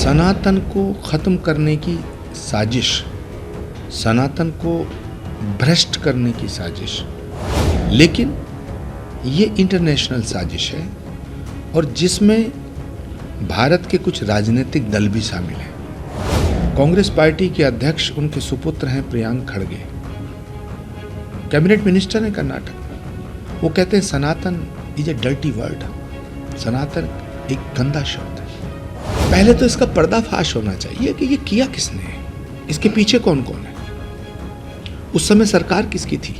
सनातन को खत्म करने की साजिश, सनातन को भ्रष्ट करने की साजिश, लेकिन ये इंटरनेशनल साजिश है और जिसमें भारत के कुछ राजनीतिक दल भी शामिल हैं। कांग्रेस पार्टी के अध्यक्ष उनके सुपुत्र हैं प्रियांक खड़गे, कैबिनेट मिनिस्टर हैं कर्नाटक में। वो कहते हैं सनातन इज ए डर्टी वर्ड, सनातन एक गंदा शब्द है। पहले तो इसका पर्दाफाश होना चाहिए कि ये किया किसने है, इसके पीछे कौन कौन है, उस समय सरकार किसकी थी,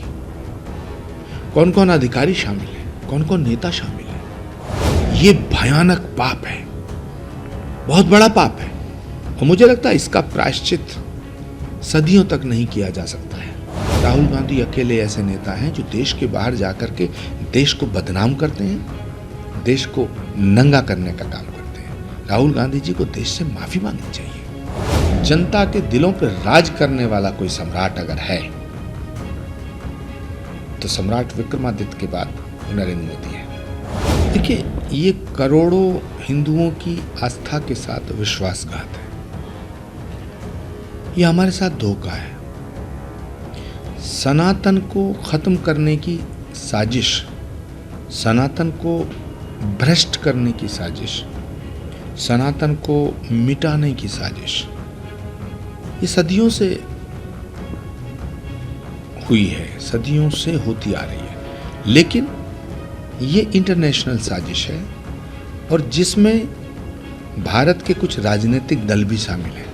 कौन कौन अधिकारी शामिल है, कौन कौन नेता शामिल है। ये भयानक पाप है, बहुत बड़ा पाप है और मुझे लगता है इसका प्रायश्चित सदियों तक नहीं किया जा सकता है। राहुल गांधी अकेले ऐसे नेता हैं जो देश के बाहर जाकर के देश को बदनाम करते हैं, देश को नंगा करने का काम करते हैं। राहुल गांधी जी को देश से माफी मांगनी चाहिए। जनता के दिलों पर राज करने वाला कोई सम्राट अगर है तो सम्राट विक्रमादित्य के बाद नरेंद्र मोदी है। देखिए, ये करोड़ों हिंदुओं की आस्था के साथ विश्वासघात है, ये हमारे साथ धोखा है। सनातन को खत्म करने की साजिश, सनातन को भ्रष्ट करने की साजिश, सनातन को मिटाने की साजिश, ये सदियों से हुई है, सदियों से होती आ रही है, लेकिन ये इंटरनेशनल साजिश है और जिसमें भारत के कुछ राजनीतिक दल भी शामिल हैं,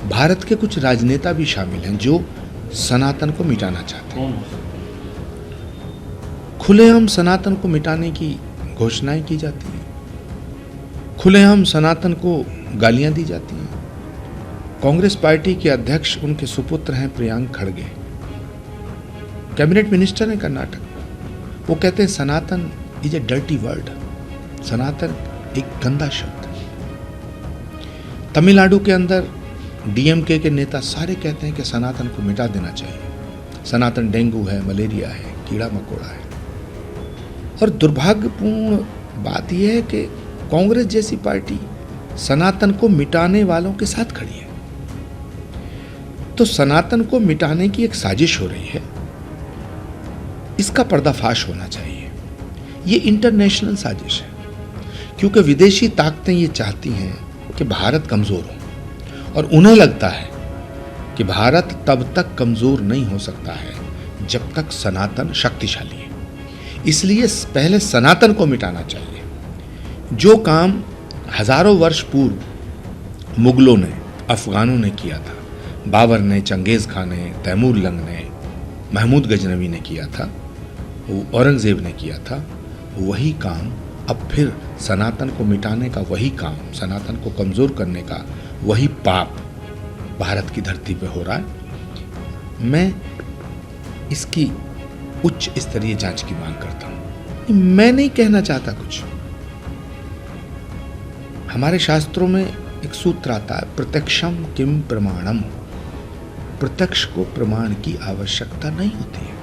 भारत के कुछ राजनेता भी शामिल हैं जो सनातन को मिटाना चाहते हैं। खुलेआम सनातन को मिटाने की घोषणाएं की जाती हैं, खुलेआम सनातन को गालियां दी जाती हैं। कांग्रेस पार्टी के अध्यक्ष उनके सुपुत्र हैं प्रियांक खड़गे, कैबिनेट मिनिस्टर हैं कर्नाटक में। वो कहते हैं सनातन इज ए डर्टी वर्ड, सनातन एक गंदा शब्द है। तमिलनाडु के अंदर डीएमके के नेता सारे कहते हैं कि सनातन को मिटा देना चाहिए, सनातन डेंगू है, मलेरिया है, कीड़ा मकोड़ा है। और दुर्भाग्यपूर्ण बात यह है कि कांग्रेस जैसी पार्टी सनातन को मिटाने वालों के साथ खड़ी है। तो सनातन को मिटाने की एक साजिश हो रही है, इसका पर्दाफाश होना चाहिए। ये इंटरनेशनल साजिश है क्योंकि विदेशी ताकतें ये चाहती हैं कि भारत कमजोर हो और उन्हें लगता है कि भारत तब तक कमजोर नहीं हो सकता है जब तक सनातन शक्तिशाली है। इसलिए पहले सनातन को मिटाना चाहिए। जो काम हजारों वर्ष पूर्व मुगलों ने, अफगानों ने किया था, बाबर ने, चंगेज खान ने, तैमूर लंग ने, महमूद गजनवी ने किया था, वो औरंगजेब ने किया था, वही काम अब फिर सनातन को मिटाने का वही काम, सनातन को कमजोर करने का वही पाप भारत की धरती पे हो रहा है। मैं इसकी उच्च स्तरीय जांच की मांग करता हूं। मैं नहीं कहना चाहता कुछ, हमारे शास्त्रों में एक सूत्र आता है, प्रत्यक्षम किम प्रमाणम। प्रत्यक्ष को प्रमाण की आवश्यकता नहीं होती है।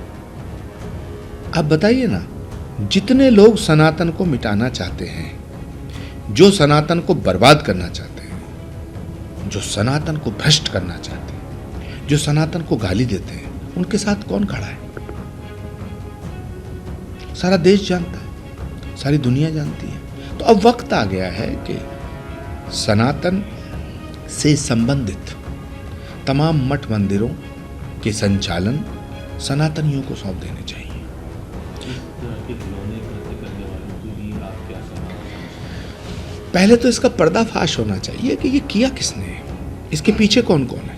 आप बताइए ना, जितने लोग सनातन को मिटाना चाहते हैं, जो सनातन को बर्बाद करना चाहते हैं, जो सनातन को भ्रष्ट करना चाहते हैं, जो सनातन को गाली देते हैं, उनके साथ कौन खड़ा है? सारा देश जानता है, सारी दुनिया जानती है। तो अब वक्त आ गया है कि सनातन से संबंधित तमाम मठ मंदिरों के संचालन सनातनियों को सौंप देने चाहिए। पहले तो इसका पर्दाफाश होना चाहिए कि ये किया किसने है, इसके पीछे कौन कौन है,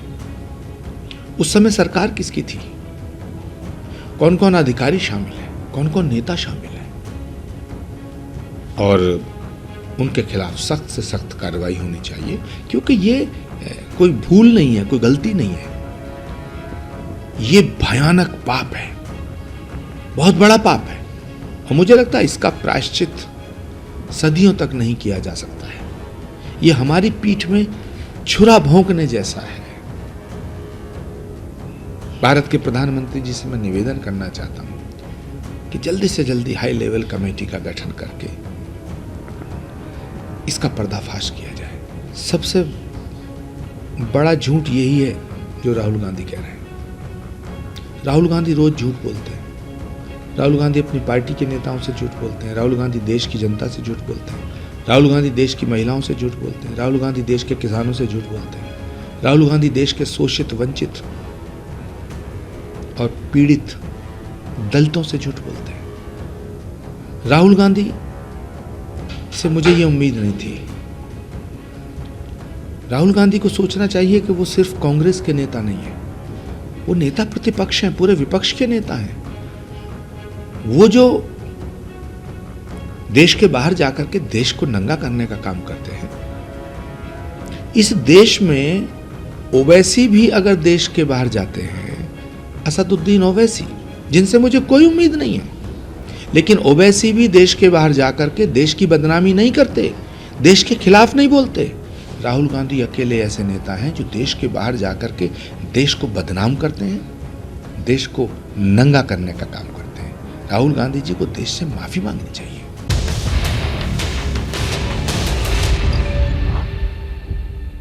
उस समय सरकार किसकी थी, कौन कौन अधिकारी शामिल है, कौन कौन नेता शामिल है, और उनके खिलाफ सख्त से सख्त कार्रवाई होनी चाहिए। क्योंकि ये कोई भूल नहीं है, कोई गलती नहीं है, ये भयानक पाप है, बहुत बड़ा पाप है और मुझे लगता है इसका प्रायश्चित सदियों तक नहीं किया जा सकता है। ये हमारी पीठ में छुरा भोंकने जैसा है। भारत के प्रधानमंत्री जी से मैं निवेदन करना चाहता हूं कि जल्दी से जल्दी हाई लेवल कमेटी का गठन करके इसका पर्दाफाश किया जाए। सबसे बड़ा झूठ यही है जो राहुल गांधी कह रहे हैं। राहुल गांधी रोज झूठ बोलते हैं। राहुल गांधी अपनी पार्टी के नेताओं से झूठ बोलते हैं। राहुल गांधी देश की जनता से झूठ बोलते हैं। राहुल गांधी देश की महिलाओं से झूठ बोलते हैं। राहुल गांधी देश के किसानों से झूठ बोलते हैं। राहुल गांधी देश के शोषित, वंचित और पीड़ित दलितों से झूठ बोलते हैं। राहुल गांधी से मुझे ये उम्मीद नहीं थी। राहुल गांधी को सोचना चाहिए कि वो सिर्फ कांग्रेस के नेता नहीं है, वो नेता प्रतिपक्ष हैं, पूरे विपक्ष के नेता हैं। वो जो देश के बाहर जाकर के देश को नंगा करने का काम करते हैं। इस देश में ओवैसी भी अगर देश के बाहर जाते हैं, असदुद्दीन ओवैसी, जिनसे मुझे कोई उम्मीद नहीं है, लेकिन ओवैसी भी देश के बाहर जाकर के देश की बदनामी नहीं करते, देश के खिलाफ नहीं बोलते। राहुल गांधी अकेले ऐसे नेता हैं जो देश के बाहर जाकर के देश को बदनाम करते हैं, देश को नंगा करने का काम करते हैं। राहुल गांधी जी को देश से माफी मांगनी चाहिए।